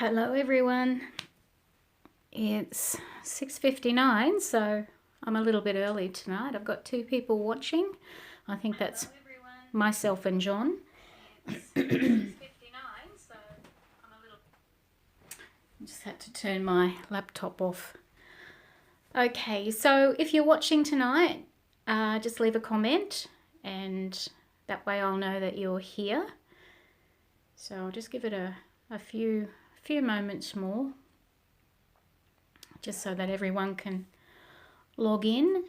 Hello everyone, it's 6:59, so I'm a little bit early tonight. I've got two people watching. I think that's myself and John. Just had to turn my laptop off. Okay, so if you're watching tonight, just leave a comment and that way I'll know that you're here. So I'll just give it a few moments more, just so that everyone can log in.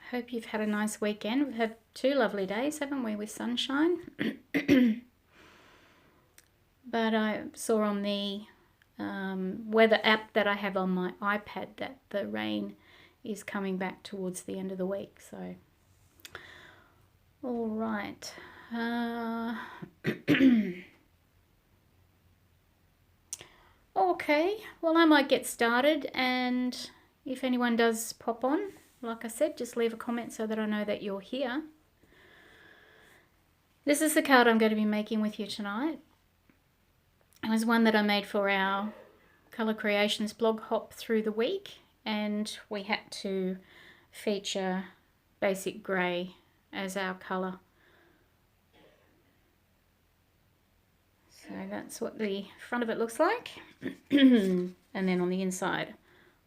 Hope you've had a nice weekend. We've had 2 lovely days, haven't we, with sunshine? But I saw on the weather app that I have on my iPad that the rain is coming back towards the end of the week. So, all right. Okay, well, I might get started, and if anyone does pop on, like I said, just leave a comment so that I know that you're here. This is the card I'm going to be making with you tonight. It was one that I made for our Colour Creations blog hop through the week, and we had to feature basic grey as our colour. So that's what the front of it looks like. And then on the inside,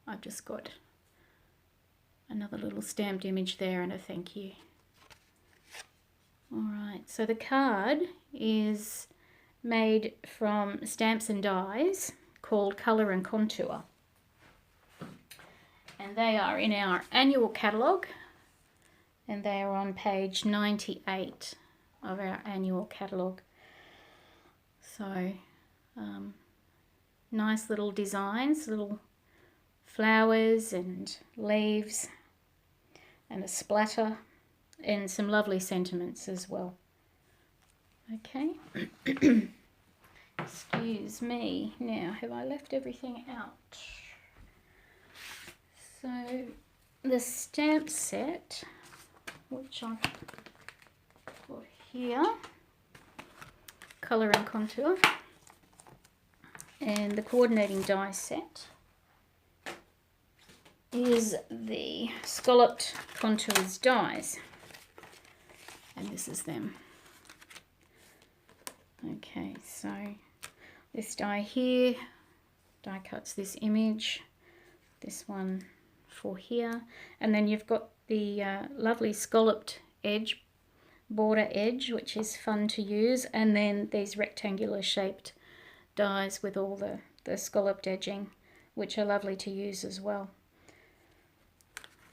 I've just got another little stamped image there and a thank you. Alright, so the card is made from stamps and dies called Colour and Contour. And they are in our annual catalogue, and they are on page 98 of our annual catalogue. So, nice little designs, little flowers and leaves and a splatter and some lovely sentiments as well. Okay. Excuse me. Now, have I left everything out? So, the stamp set, which I've got here, Colour and Contour, and the coordinating die set is the Scalloped Contours dies, and this is them. Okay, so this die here, die cuts this image, this one for here, and then you've got the lovely scalloped edge, border edge, which is fun to use, and then these rectangular shaped dies with all the scalloped edging, which are lovely to use as well.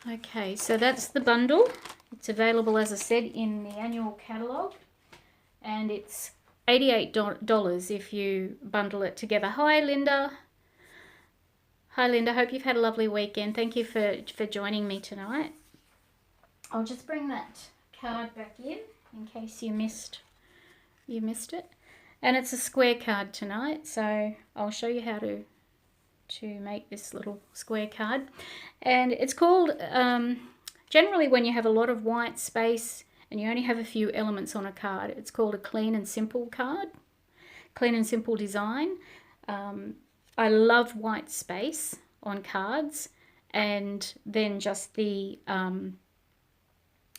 Okay, so that's the bundle. It's available, as I said, in the annual catalogue, and it's $88 if you bundle it together. Hi Linda. Hi Linda, hope you've had a lovely weekend. Thank you for joining me tonight. I'll just bring that card back in case you missed it. And it's a square card tonight, so I'll show you how to make this little square card. And it's called, generally when you have a lot of white space and you only have a few elements on a card, it's called a clean and simple card, clean and simple design. I love white space on cards, and then just the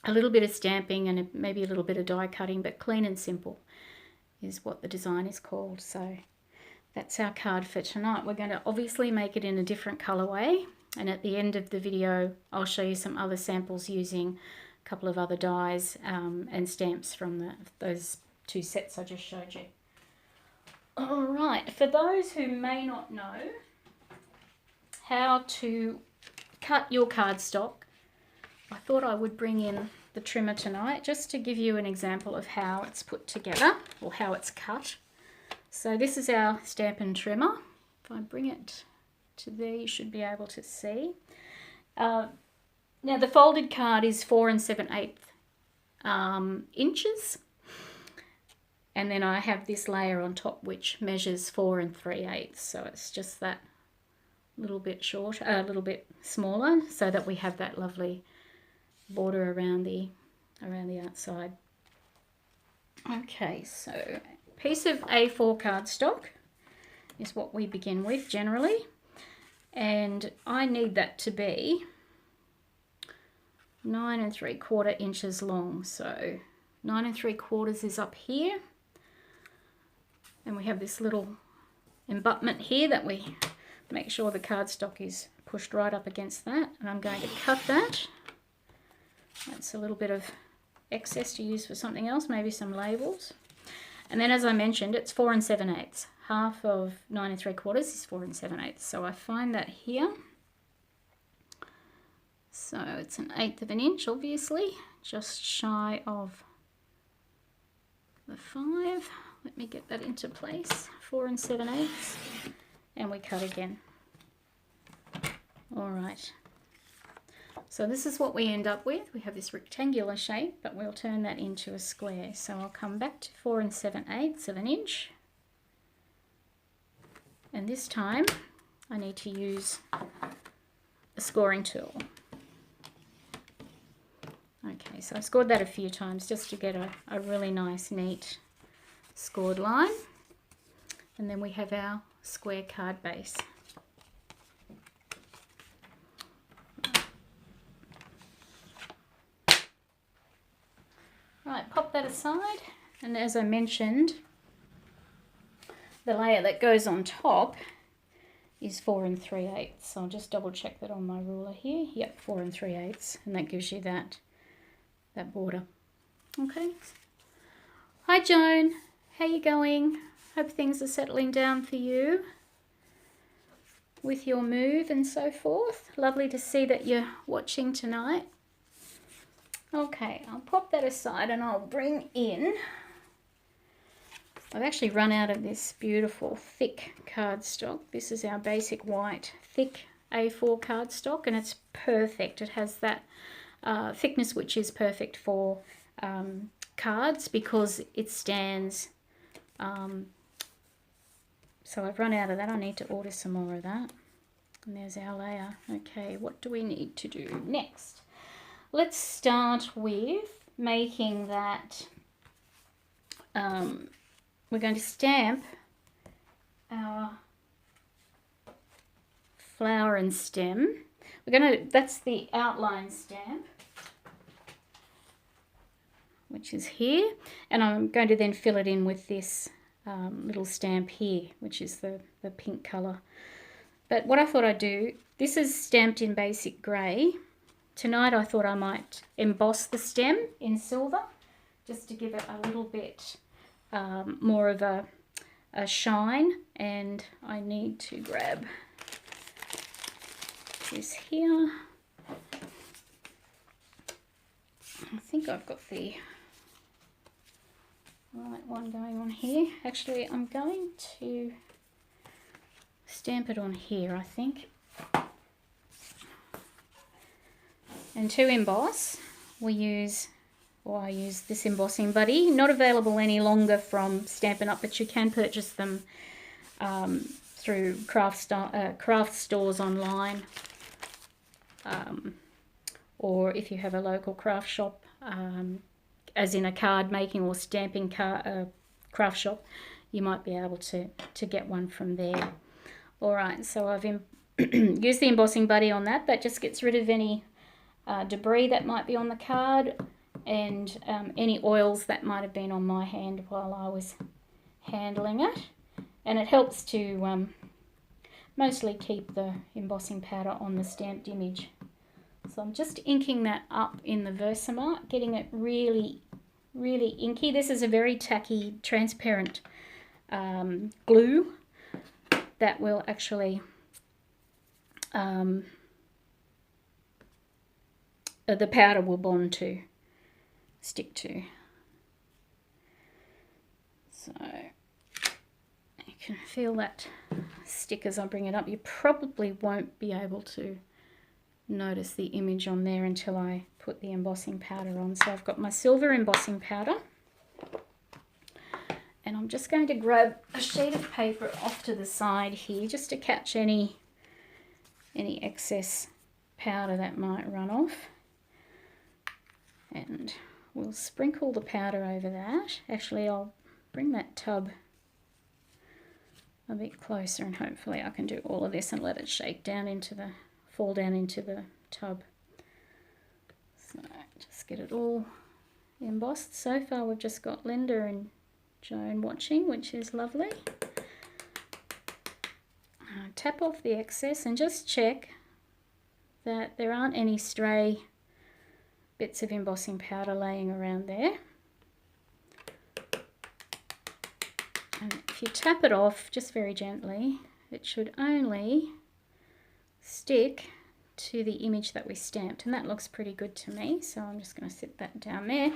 a little bit of stamping and maybe a little bit of die cutting, but clean and simple is what the design is called. So that's our card for tonight. We're going to obviously make it in a different colorway, and at the end of the video I'll show you some other samples using a couple of other dies and stamps from those 2 sets I just showed you. All right, for those who may not know how to cut your cardstock, I thought I would bring in the trimmer tonight just to give you an example of how it's put together or how it's cut. So this is our Stampin trimmer. If I bring it to there, you should be able to see. Now the folded card is 4 7/8 inches. And then I have this layer on top which measures 4 3/8. So it's just that little bit short, a little bit smaller, so that we have that lovely border around the outside. Okay, so piece of A4 cardstock is what we begin with generally, and I need that to be 9 3/4 inches long. So 9 3/4 is up here, and we have this little embutment here that we make sure the cardstock is pushed right up against that, and I'm going to cut that. That's a little bit of excess to use for something else, maybe some labels. And then, as I mentioned, it's 4 7/8. Half of 9 3/4 is 4 7/8. So I find that here. So it's 1/8 of an inch, obviously, just shy of the 5. Let me get that into place. 4 7/8, and we cut again. All right. So this is what we end up with. We have this rectangular shape, but we'll turn that into a square. So I'll come back to 4 7/8 of an inch. And this time I need to use a scoring tool. Okay, so I scored that a few times just to get a really nice, neat scored line. And then we have our square card base. Right, pop that aside, and as I mentioned, the layer that goes on top is 4 3/8. So I'll just double check that on my ruler here. Yep, 4 3/8, and that gives you that border. Okay. Hi Joan, how you going? Hope things are settling down for you with your move and so forth. Lovely to see that you're watching tonight. Okay, I'll pop that aside and I'll bring in, I've actually run out of this beautiful thick cardstock. This is our basic white thick A4 cardstock, and it's perfect. It has that thickness which is perfect for cards because it stands. So I've run out of that. I need to order some more of that. And there's our layer. Okay, what do we need to do next? Let's start with making that, we're going to stamp our flower and stem. That's the outline stamp, which is here, and I'm going to then fill it in with this little stamp here, which is the pink colour. But what I thought I'd do, this is stamped in basic grey. Tonight I thought I might emboss the stem in silver just to give it a little bit more of a shine, and I need to grab this here. I think I've got the right one going on here. Actually, I'm going to stamp it on here, I think. And to emboss, I use this embossing buddy. Not available any longer from Stampin' Up, but you can purchase them through craft stores online, or if you have a local craft shop, as in a card making or stamping craft shop, you might be able to get one from there. All right, so I've used the embossing buddy on that. That just gets rid of any debris that might be on the card, and any oils that might have been on my hand while I was handling it. And it helps to mostly keep the embossing powder on the stamped image. So I'm just inking that up in the Versamark, getting it really, really inky. This is a very tacky, transparent glue that will actually the powder will bond to, stick to. So you can feel that stick as I bring it up. You probably won't be able to notice the image on there until I put the embossing powder on. So I've got my silver embossing powder, and I'm just going to grab a sheet of paper off to the side here just to catch any excess powder that might run off. And we'll sprinkle the powder over that. Actually, I'll bring that tub a bit closer, and hopefully I can do all of this and let it shake down into the, fall down into the tub. So just get it all embossed. So far we've just got Linda and Joan watching, which is lovely. Tap off the excess and just check that there aren't any stray bits of embossing powder laying around there. And if you tap it off just very gently, it should only stick to the image that we stamped, and that looks pretty good to me. So I'm just going to sit that down there,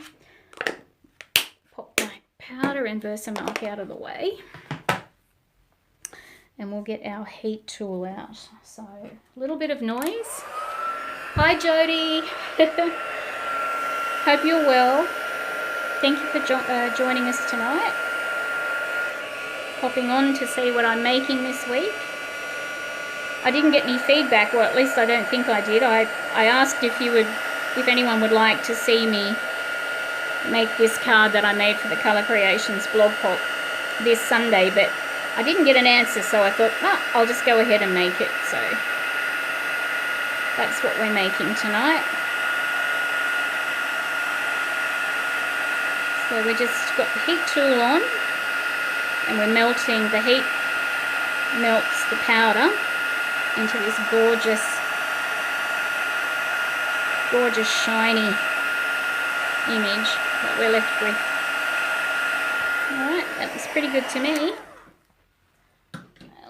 pop my powder and Versamark out of the way, and we'll get our heat tool out. So a little bit of noise. Hi Jody. Hope you're well. Thank you for joining us tonight. Popping on to see what I'm making this week. I didn't get any feedback, or at least I don't think I did. I asked if anyone would like to see me make this card that I made for the Colour Creations blog pop this Sunday, but I didn't get an answer, so I thought, I'll just go ahead and make it. So that's what we're making tonight. So we just got the heat tool on, and we're melting, the heat melts the powder into this gorgeous shiny image that we're left with. Alright, that looks pretty good to me.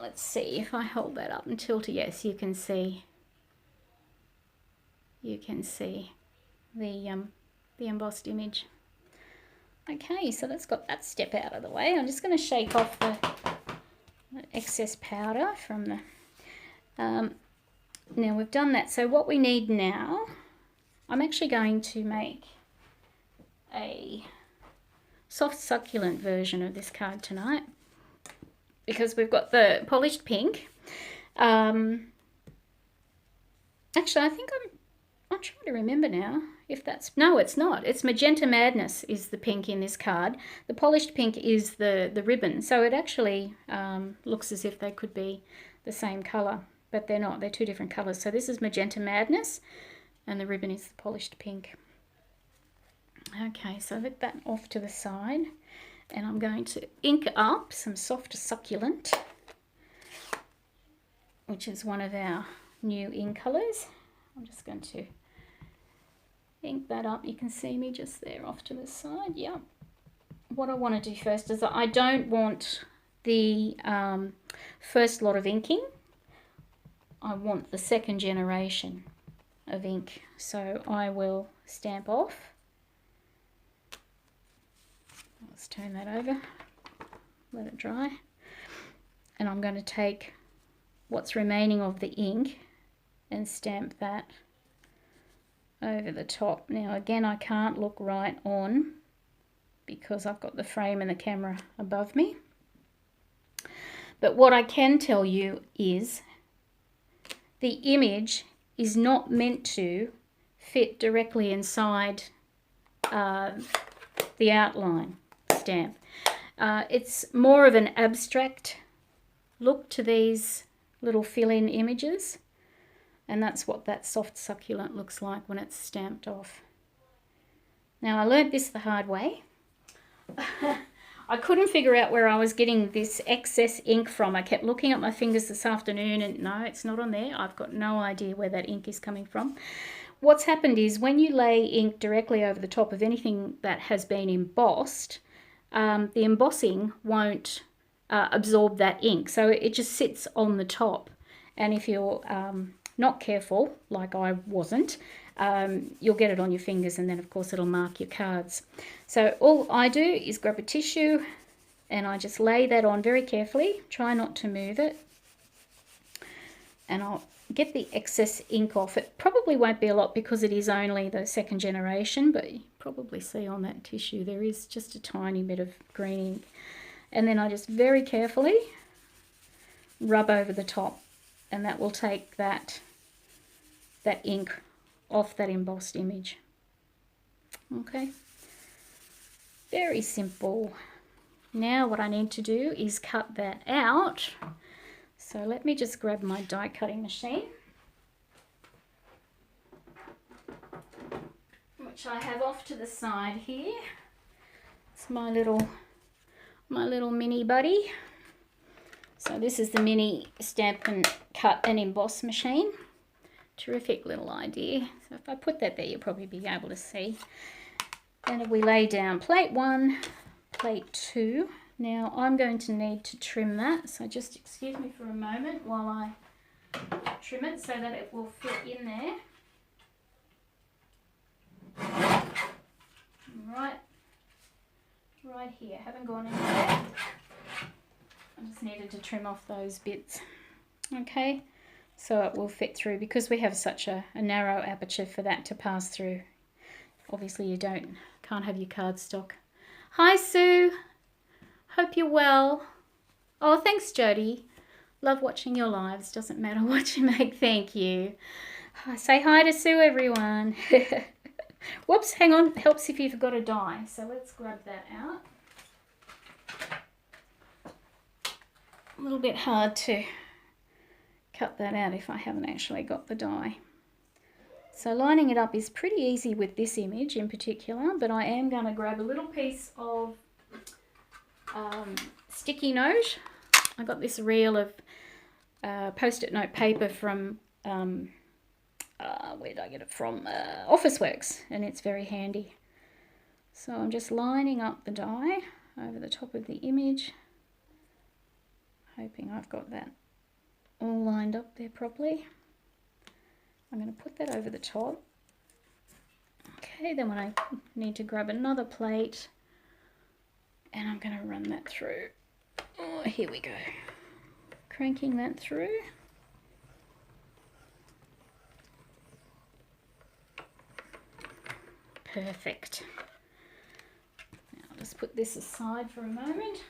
Let's see if I hold that up and tilt it. Yes, you can see the embossed image. Okay, so that's got that step out of the way. I'm just going to shake off the excess powder from the... now we've done that. So what we need now, I'm actually going to make a soft succulent version of this card tonight, because we've got the polished pink. Actually, I think I'm trying to remember now if that's... No, it's not. It's Magenta Madness is the pink in this card. The polished pink is the ribbon. So it actually looks as if they could be the same colour, but they're not. They're two different colours. So this is Magenta Madness, and the ribbon is the polished pink. Okay, so let that off to the side, and I'm going to ink up some soft succulent, which is one of our new ink colours. I'm just going to ink that up. You can see me just there off to the side. Yeah. What I want to do first is I don't want the first lot of inking. I want the second generation of ink. So I will stamp off. Let's turn that over, let it dry. And I'm going to take what's remaining of the ink and stamp that over the top. Now again, I can't look right on because I've got the frame and the camera above me. But what I can tell you is the image is not meant to fit directly inside the outline stamp. It's more of an abstract look to these little fill-in images, and that's what that soft succulent looks like when it's stamped off. Now I learnt this the hard way. I couldn't figure out where I was getting this excess ink from. I kept looking at my fingers this afternoon and no, it's not on there. I've got no idea where that ink is coming from. What's happened is when you lay ink directly over the top of anything that has been embossed, the embossing won't absorb that ink, so it just sits on the top. And if you're not careful, like I wasn't, you'll get it on your fingers, and then of course it'll mark your cards. So all I do is grab a tissue and I just lay that on very carefully, try not to move it, and I'll get the excess ink off. It probably won't be a lot because it is only the second generation, but you probably see on that tissue there is just a tiny bit of green ink. And then I just very carefully rub over the top, and that will take that ink off that embossed image. Okay, very simple Now what I need to do is cut that out. So let me just grab my die cutting machine, which I have off to the side here. It's my little mini buddy. So this is the mini Stampin' cut and emboss machine. Terrific little idea. So if I put that there, you'll probably be able to see. And if we lay down plate 1, plate 2. Now I'm going to need to trim that. So just excuse me for a moment while I trim it so that it will fit in there. Right here. Haven't gone anywhere. I just needed to trim off those bits. Okay. So it will fit through because we have such a narrow aperture for that to pass through. Obviously you can't have your cardstock. Hi Sue, hope you're well. Oh, thanks Jody. Love watching your lives, doesn't matter what you make, thank you. Say hi to Sue everyone. Whoops, hang on, helps if you've got a die. So let's grab that out. A little bit hard to cut that out if I haven't actually got the die. So lining it up is pretty easy with this image in particular, but I am going to grab a little piece of sticky note. I got this reel of post-it note paper from, where did I get it from? Officeworks, and it's very handy. So I'm just lining up the die over the top of the image, hoping I've got that all lined up there properly. I'm going to put that over the top. Okay, then when I need to grab another plate, and I'm going to run that through. Oh, here we go. Cranking that through. Perfect. Now I'll just put this aside for a moment.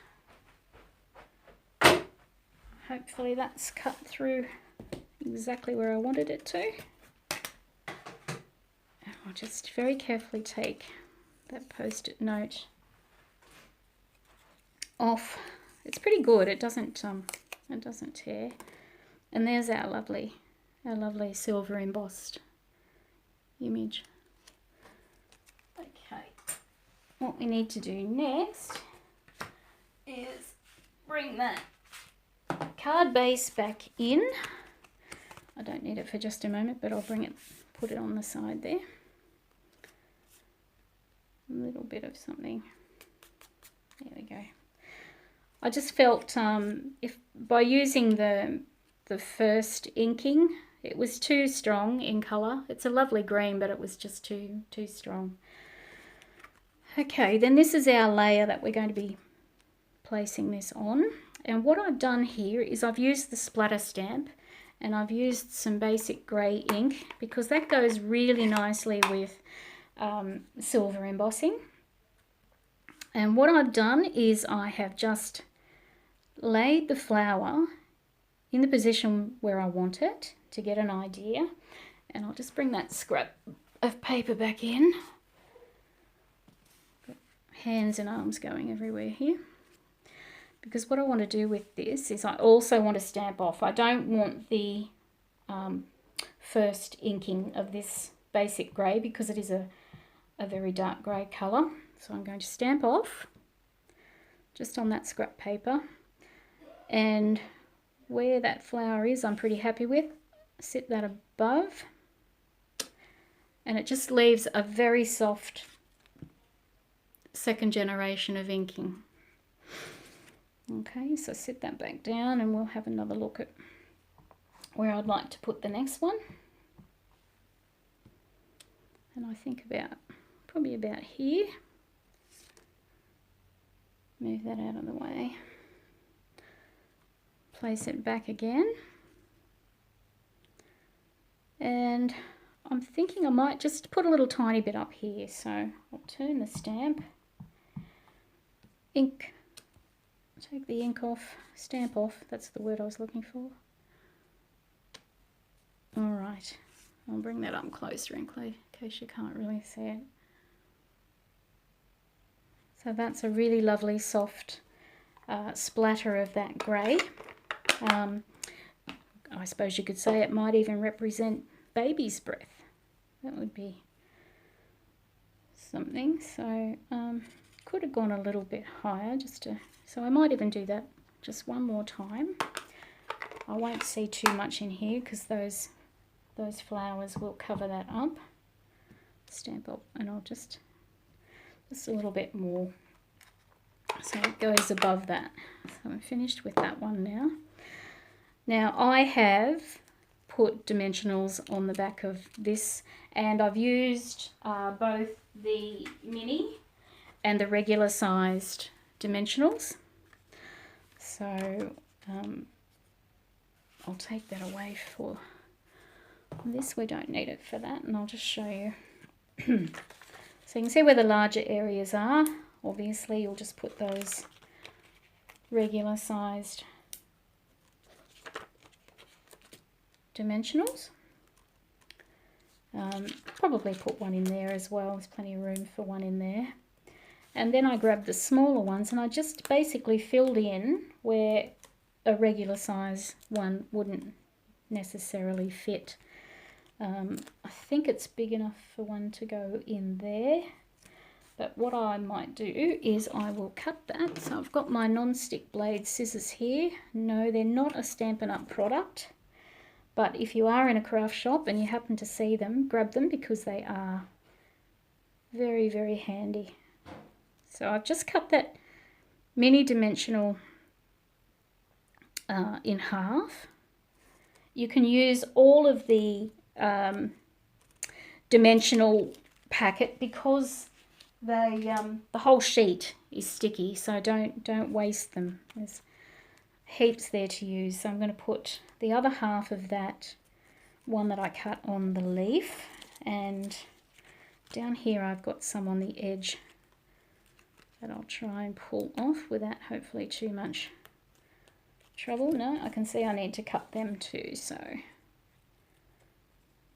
Hopefully that's cut through exactly where I wanted it to. And I'll just very carefully take that post-it note off. It's pretty good. It doesn't tear. And there's our lovely silver embossed image. Okay. What we need to do next is bring that card base back in. I don't need it for just a moment, but I'll put it on the side there. A little bit of something. There we go. I just felt if by using the first inking, it was too strong in colour. It's a lovely green, but it was just too strong. Okay, then this is our layer that we're going to be placing this on. And what I've done here is I've used the splatter stamp, and I've used some basic grey ink because that goes really nicely with silver embossing. And what I've done is I have just laid the flower in the position where I want it to get an idea. And I'll just bring that scrap of paper back in. Got hands and arms going everywhere here. Because what I want to do with this is I also want to stamp off. I don't want the first inking of this basic grey because it is a very dark grey colour. So I'm going to stamp off just on that scrap paper. And where that flower is, I'm pretty happy with. Sit that above. And it just leaves a very soft second generation of inking. Okay, so sit that back down and we'll have another look at where I'd like to put the next one. And I think probably about here. Move that out of the way. Place it back again. And I'm thinking I might just put a little tiny bit up here. So I'll turn the stamp. Ink. Take the ink off, stamp off, that's the word I was looking for. Alright, I'll bring that up closer in case you can't really see it. So that's a really lovely soft splatter of that grey. I suppose you could say it might even represent baby's breath. That would be something. So could have gone a little bit higher so I might even do that just one more time. I won't see too much in here because those flowers will cover that up. Stamp up, and I'll just a little bit more so it goes above that. So I'm finished with that one now. Now I have put dimensionals on the back of this, and I've used both the mini and the regular sized dimensionals. So I'll take that away for this. We don't need it for that, and I'll just show you. So you can see where the larger areas are. Obviously you'll just put those regular sized dimensionals. Probably put one in there as well. There's plenty of room for one in there. And then I grabbed the smaller ones and I just basically filled in where a regular size one wouldn't necessarily fit. I think it's big enough for one to go in there. But what I might do is I will cut that. So I've got my non-stick blade scissors here. No, they're not a Stampin' Up product. But if you are in a craft shop and you happen to see them, grab them because they are very, very handy. So I've just cut that mini dimensional in half. You can use all of the dimensional packet because the whole sheet is sticky, so don't waste them. There's heaps there to use. So I'm going to put the other half of that one that I cut on the leaf, and down here I've got some on the edge that I'll try and pull off without hopefully too much trouble. No, I can see I need to cut them too, so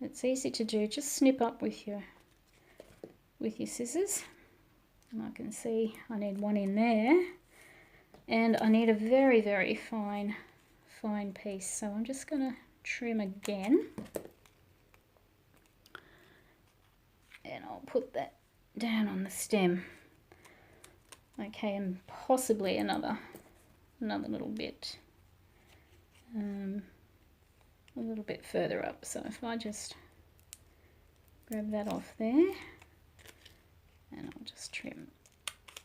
it's easy to do. Just snip up with your scissors, and I can see I need one in there, and I need a very, very fine piece. So I'm just going to trim again, and I'll put that down on the stem. Okay, and possibly another little bit, a little bit further up. So if I just grab that off there, and I'll just trim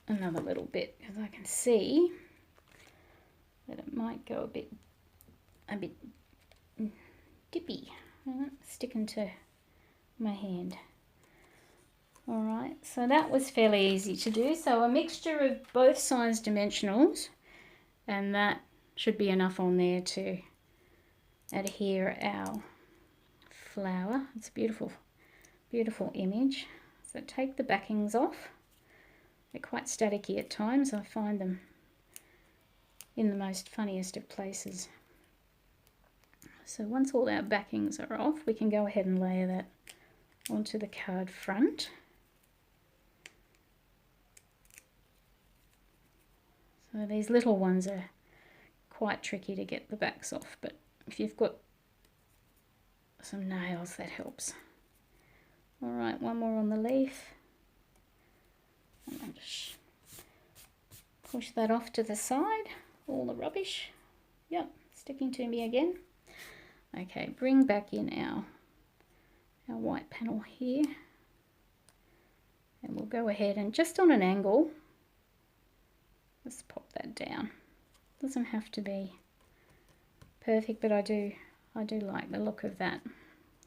another little bit because I can see that it might go a bit dippy, sticking to my hand. Alright, so that was fairly easy to do. So a mixture of both size dimensionals, and that should be enough on there to adhere our flower. It's a beautiful, beautiful image. So take the backings off. They're quite staticky at times. I find them in the most funniest of places. So once all our backings are off, we can go ahead and layer that onto the card front. So these little ones are quite tricky to get the backs off, but if you've got some nails, that helps. Alright, one more on the leaf. And I'll just push that off to the side, all the rubbish. Yep, sticking to me again. Okay, bring back in our white panel here. And we'll go ahead and just on an angle, let's pop that down. Doesn't have to be perfect, but I do like the look of that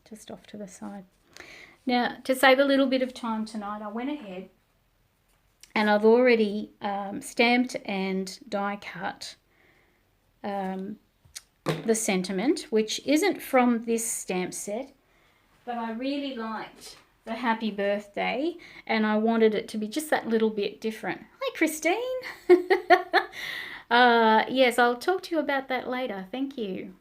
just off to the side. Now, to save a little bit of time tonight, I went ahead and I've already stamped and die cut the sentiment, which isn't from this stamp set, but I really liked the happy birthday and I wanted it to be just that little bit different. Hi Christine. Yes, I'll talk to you about that later. Thank you.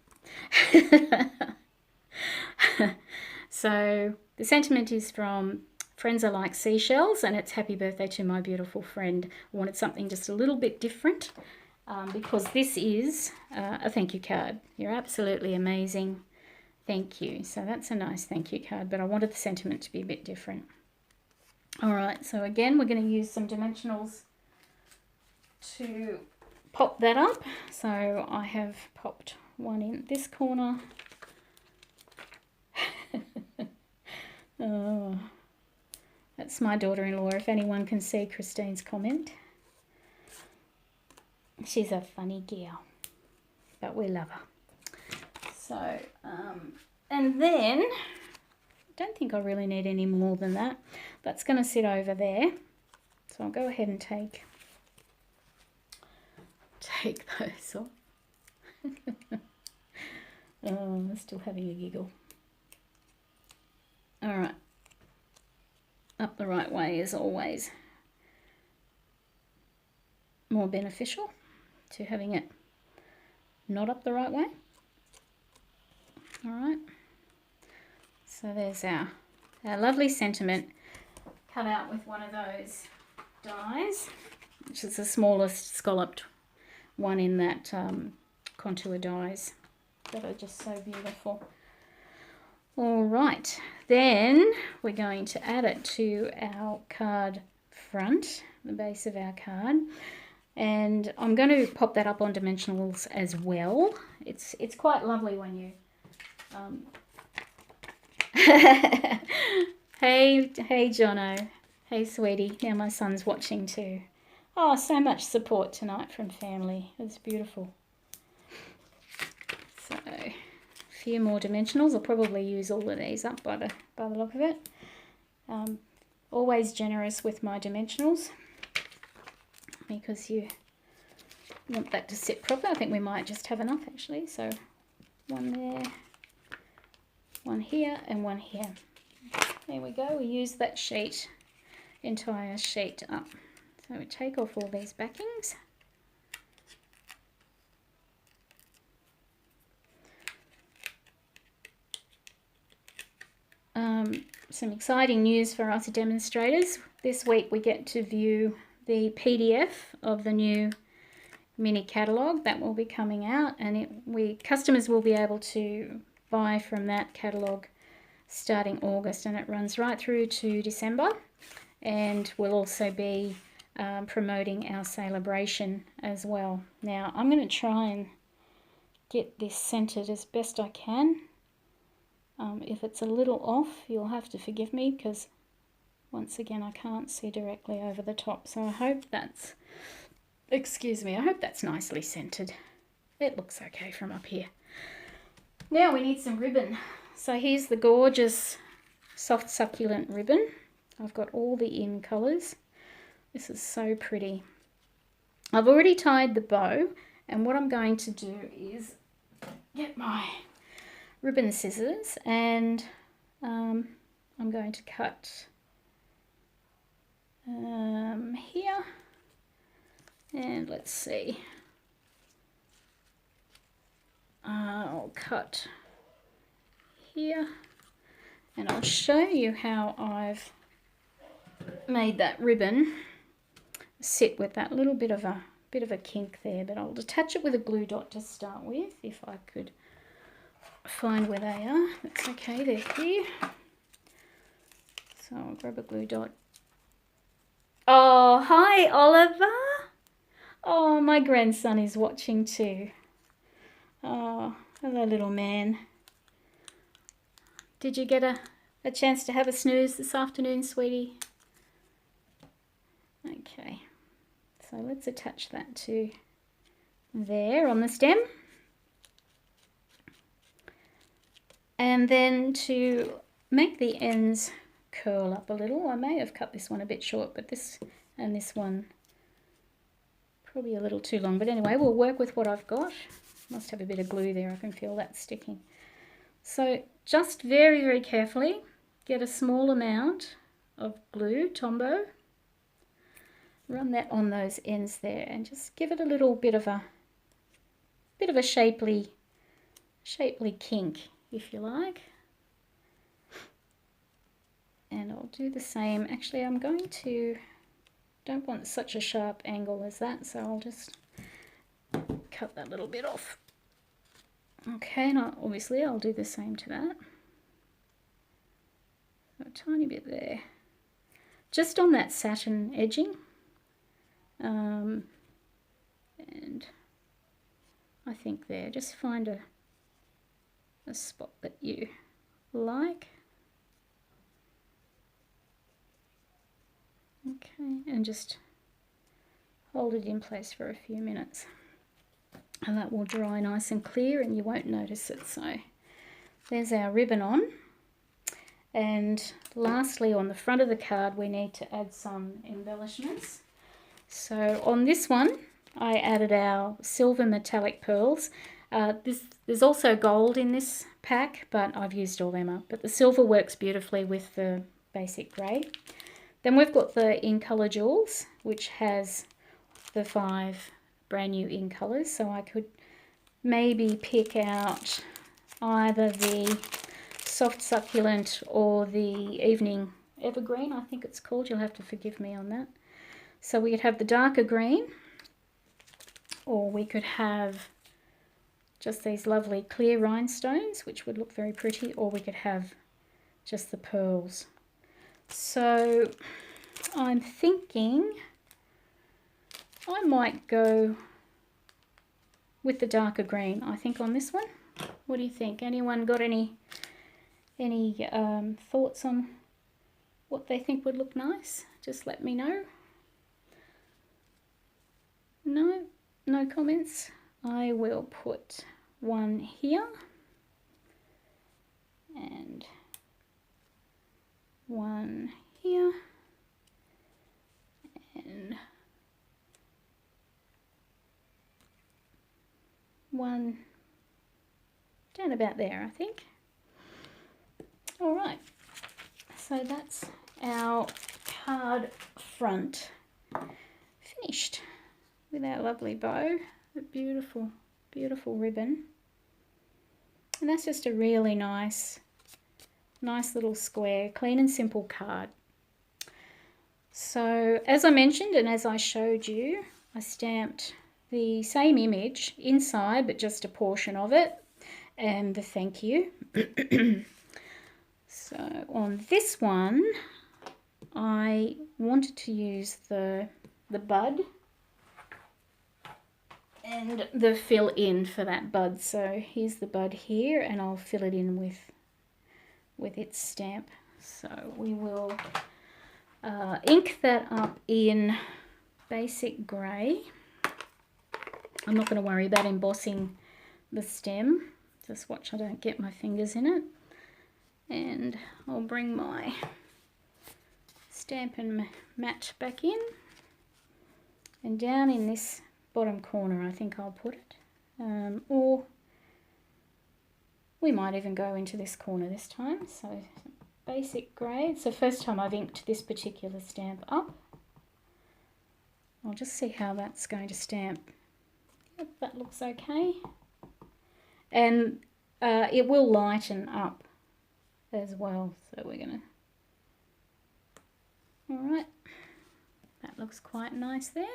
So the sentiment is from Friends Are Like Seashells, and it's happy birthday to my beautiful friend. I wanted something just a little bit different, because this is a thank you card. You're absolutely amazing. Thank you. So that's a nice thank you card, but I wanted the sentiment to be a bit different. All right, so again, we're going to use some dimensionals to pop that up. So I have popped one in this corner. Oh, that's my daughter-in-law, if anyone can see Christine's comment. She's a funny girl, but we love her. So, and then, I don't think I really need any more than that. That's going to sit over there. So I'll go ahead and take those off. Oh, I'm still having a giggle. All right. Up the right way is always more beneficial to having it not up the right way. All right. So there's our lovely sentiment cut out with one of those dies, which is the smallest scalloped one in that contour dies that are just so beautiful. All right, then we're going to add it to our card front, the base of our card, and I'm going to pop that up on dimensionals as well. It's quite lovely when you hey Jono, hey sweetie, now my son's watching too. Oh, so much support tonight from family. It's beautiful. So a few more dimensionals. I'll probably use all of these up by the look of it. Always generous with my dimensionals because you want that to sit proper. I think we might just have enough actually. So one there, one here, and one here. There we go. We use that sheet, entire sheet up. So we take off all these backings. Some exciting news for us demonstrators. This week we get to view the PDF of the new mini catalogue that will be coming out, and customers will be able to buy from that catalogue starting August, and it runs right through to December, and we'll also be promoting our celebration as well. Now I'm going to try and get this centered as best I can. If it's a little off, you'll have to forgive me because once again I can't see directly over the top, so I hope that's, excuse me, I hope that's nicely centered. It looks okay from up here. Now we need some ribbon. So here's the gorgeous soft succulent ribbon. I've got all the in colours. This is so pretty. I've already tied the bow, and what I'm going to do is get my ribbon scissors, and I'm going to cut here, and let's see, I'll cut here, and I'll show you how I've made that ribbon sit with that little bit of a kink there, but I'll attach it with a glue dot to start with if I could find where they are. That's okay, they're here. So I'll grab a glue dot. Oh, hi Oliver. Oh, my grandson is watching too. Oh, hello little man. Did you get a chance to have a snooze this afternoon, sweetie? Okay, so let's attach that to there on the stem. And then to make the ends curl up a little, I may have cut this one a bit short, but this and this one probably a little too long. But anyway, we'll work with what I've got. Must have a bit of glue there, I can feel that sticking. So just very, very carefully get a small amount of glue, Tombow. Run that on those ends there and just give it a little bit of a shapely kink, if you like. And I'll do the same. Actually, I'm going to, don't want such a sharp angle as that, so I'll just cut that little bit off. Okay, and obviously I'll do the same to that. A tiny bit there. Just on that satin edging. And I think there, just find a spot that you like. Okay, and just hold it in place for a few minutes. And that will dry nice and clear and you won't notice it. So there's our ribbon on. And lastly, on the front of the card, we need to add some embellishments. So on this one, I added our silver metallic pearls. There's also gold in this pack, but I've used all them up. But the silver works beautifully with the basic grey. Then we've got the in colour jewels, which has the 5 brand new in colours. So I could maybe pick out either the soft succulent or the evening evergreen, I think it's called. You'll have to forgive me on that. So we could have the darker green, or we could have just these lovely clear rhinestones, which would look very pretty, or we could have just the pearls. So I'm thinking I might go with the darker green, I think, on this one. What do you think? Anyone got any thoughts on what they think would look nice? Just let me know. No comments. I will put one here and one here and one down about there, I think. All right, so that's our card front finished with our lovely bow, a beautiful, beautiful ribbon. And that's just a really nice little square, clean and simple card. So as I mentioned and as I showed you, I stamped the same image inside, but just a portion of it, and the thank you. So on this one, I wanted to use the bud and the fill in for that bud. So here's the bud here, and I'll fill it in with its stamp. So we will ink that up in basic grey. I'm not going to worry about embossing the stem. Just watch I don't get my fingers in it. And I'll bring my Stampin' mat back in. And down in this bottom corner I think I'll put it. Or we might even go into this corner this time. So basic grey. It's the first time I've inked this particular stamp up. I'll just see how that's going to stamp. Yep, that looks okay. And it will lighten up as well. So we're going to... Alright, that looks quite nice there.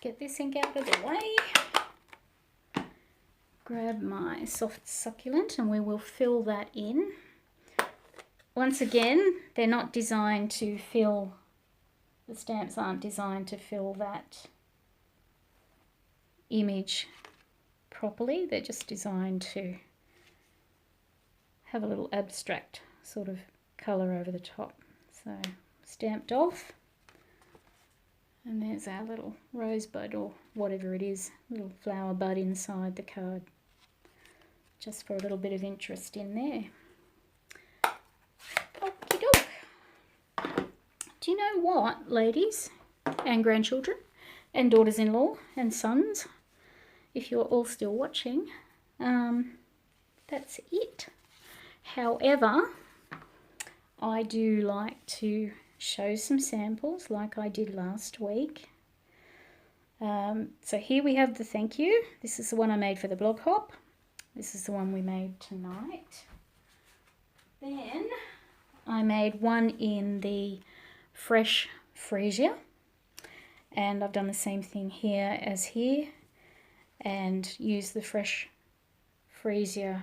Get this ink out of the way. Grab my soft succulent and we will fill that in. Once again, they're not designed to fill, the stamps aren't designed to fill that image properly. They're just designed to have a little abstract sort of colour over the top. So stamped off, and there's our little rosebud or whatever it is, little flower bud inside the card, just for a little bit of interest in there. Okie doke. Do you know what, ladies and grandchildren and daughters-in-law and sons, if you're all still watching, that's it. However, I do like to show some samples like I did last week. So here we have the thank you. This is the one I made for the blog hop. This is the one we made tonight. Then I made one in the fresh freesia. And I've done the same thing here as here, and use the fresh freesia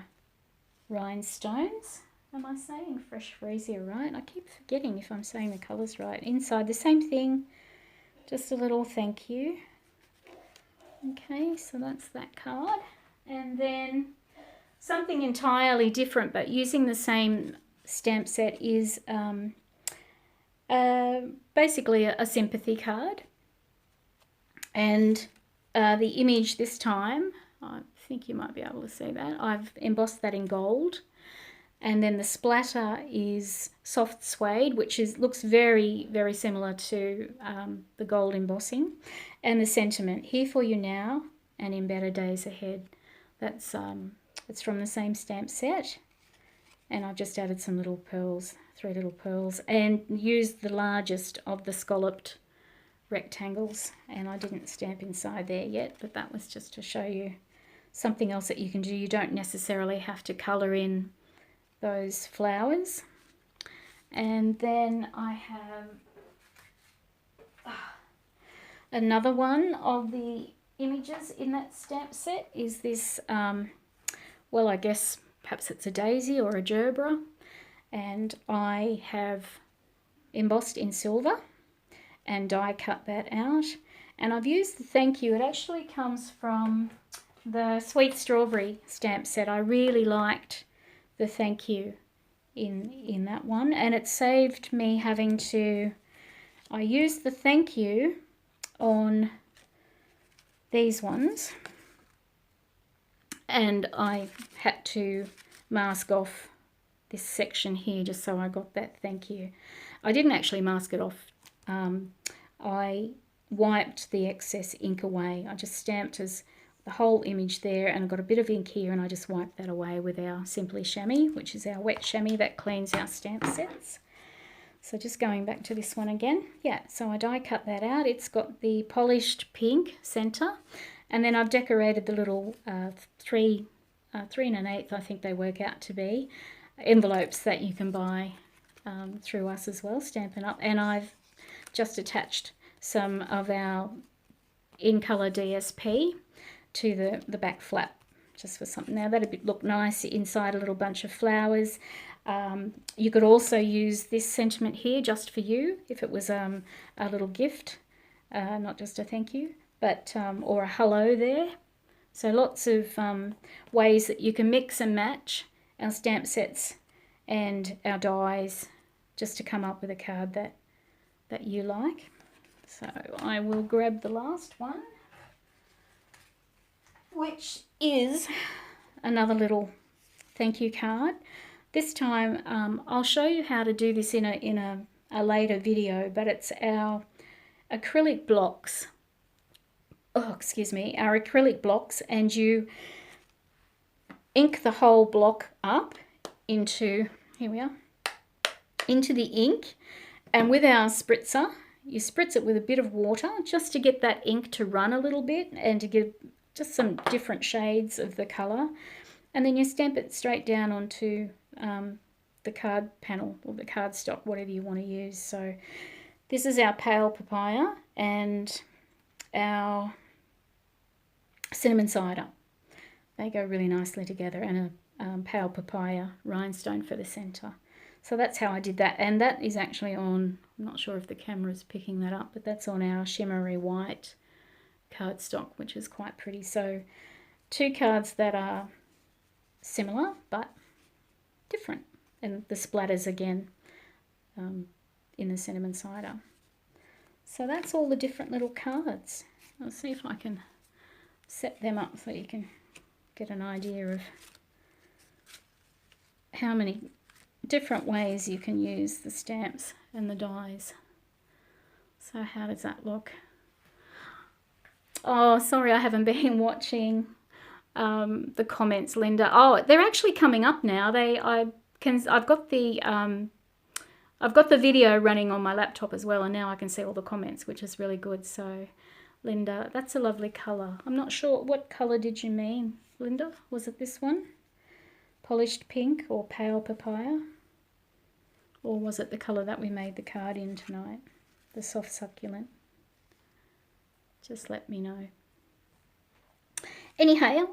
rhinestones. Am I saying fresh freesia right? I keep forgetting if I'm saying the colours right. Inside the same thing, just a little thank you. Okay, so that's that card. And then something entirely different but using the same stamp set is basically a sympathy card. And the image this time, I think you might be able to see that, I've embossed that in gold. And then the splatter is soft suede, which looks very, very similar to the gold embossing. And the sentiment, here for you now and in better days ahead. That's it's from the same stamp set. And I've just added some little pearls, 3 little pearls, and used the largest of the scalloped rectangles. And I didn't stamp inside there yet, but that was just to show you something else that you can do. You don't necessarily have to colour in those flowers. And then I have another one of the images in that stamp set is this, well, I guess perhaps it's a daisy or a gerbera, and I have embossed in silver and die cut that out. And I've used the thank you. It actually comes from the Sweet Strawberry stamp set. I really liked the thank you in that one, and it saved me having to, I used the thank you on these ones, and I had to mask off this section here just so I got that thank you. I didn't actually mask it off. I wiped the excess ink away. I just stamped as the whole image there, and I've got a bit of ink here, and I just wiped that away with our Simply Chamois, which is our wet chamois that cleans our stamp sets. So just going back to this one again, yeah, so I die cut that out. It's got the polished pink centre, and then I've decorated the little 3 1/8, I think they work out to be, envelopes that you can buy through us as well, Stampin' Up. And I've just attached some of our in colour DSP to the back flap, just for something. Now that'd look nice inside a little bunch of flowers. You could also use this sentiment here just for you if it was a little gift, not just a thank you, but or a hello there. So lots of ways that you can mix and match our stamp sets and our dies just to come up with a card that you like. So I will grab the last one, which is another little thank you card. This time I'll show you how to do this in a later video, but it's our acrylic blocks. Oh, excuse me, our acrylic blocks, and you ink the whole block up into, here we are, into the ink, and with our spritzer, you spritz it with a bit of water just to get that ink to run a little bit and to give just some different shades of the colour, and then you stamp it straight down onto the card panel or the cardstock, whatever you want to use. So this is our pale papaya and our cinnamon cider. They go really nicely together, and a pale papaya rhinestone for the centre. So that's how I did that, and that is actually on, I'm not sure if the camera's picking that up, but that's on our shimmery white cardstock, which is quite pretty. So 2 cards that are similar but different, and the splatters again in the cinnamon cider. So that's all the different little cards. I'll see if I can set them up so you can get an idea of how many different ways you can use the stamps and the dies. So how does that look? Oh, sorry, I haven't been watching the comments, Linda. Oh, they're actually coming up now. I've got the video running on my laptop as well, and now I can see all the comments, which is really good. So Linda, that's a lovely colour. I'm not sure, what colour did you mean, Linda? Was it this one? Polished pink or pale papaya? Or was it the colour that we made the card in tonight? The soft succulent? just let me know. Anyway,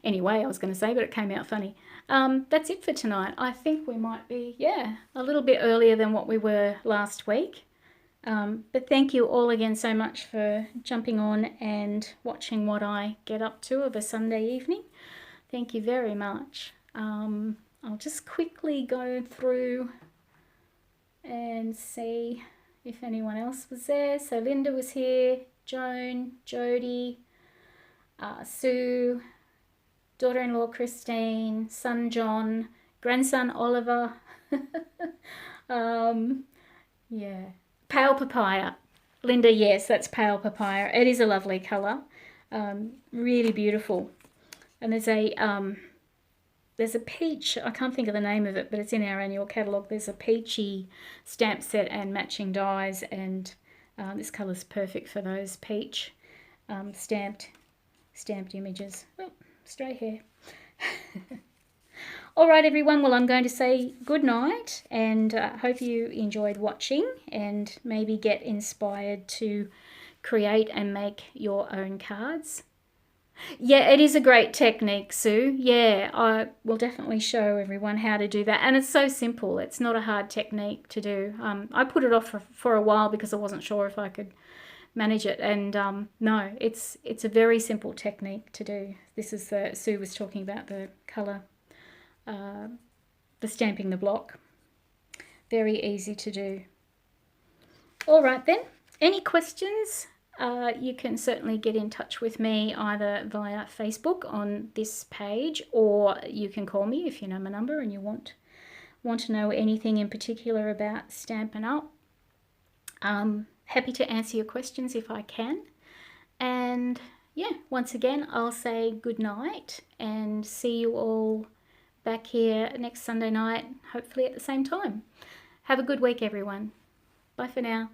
I was going to say, but it came out funny. That's it for tonight. I think we might be, yeah, a little bit earlier than what we were last week. But thank you all again so much for jumping on and watching what I get up to of a Sunday evening. Thank you very much. I'll just quickly go through and see if anyone else was there. So Linda was here, Joan, Jody, Sue, daughter-in-law Christine, son John, grandson Oliver. Yeah, pale papaya. Linda, yes, that's pale papaya. It is a lovely colour, really beautiful. And there's a peach, I can't think of the name of it, but it's in our annual catalogue. There's a peachy stamp set and matching dies, and this colour's perfect for those peach stamped images. Oh, stray hair. All right, everyone. Well, I'm going to say good night, and hope you enjoyed watching and maybe get inspired to create and make your own cards. Yeah, it is a great technique, Sue. Yeah, I will definitely show everyone how to do that. And it's so simple. It's not a hard technique to do. I put it off for a while because I wasn't sure if I could manage it. And no, it's a very simple technique to do. This is Sue was talking about the colour, the stamping the block. Very easy to do. All right then. Any questions? You can certainly get in touch with me either via Facebook on this page, or you can call me if you know my number and you want to know anything in particular about Stampin' Up. Happy to answer your questions if I can. And yeah, once again, I'll say good night and see you all back here next Sunday night, hopefully at the same time. Have a good week, everyone. Bye for now.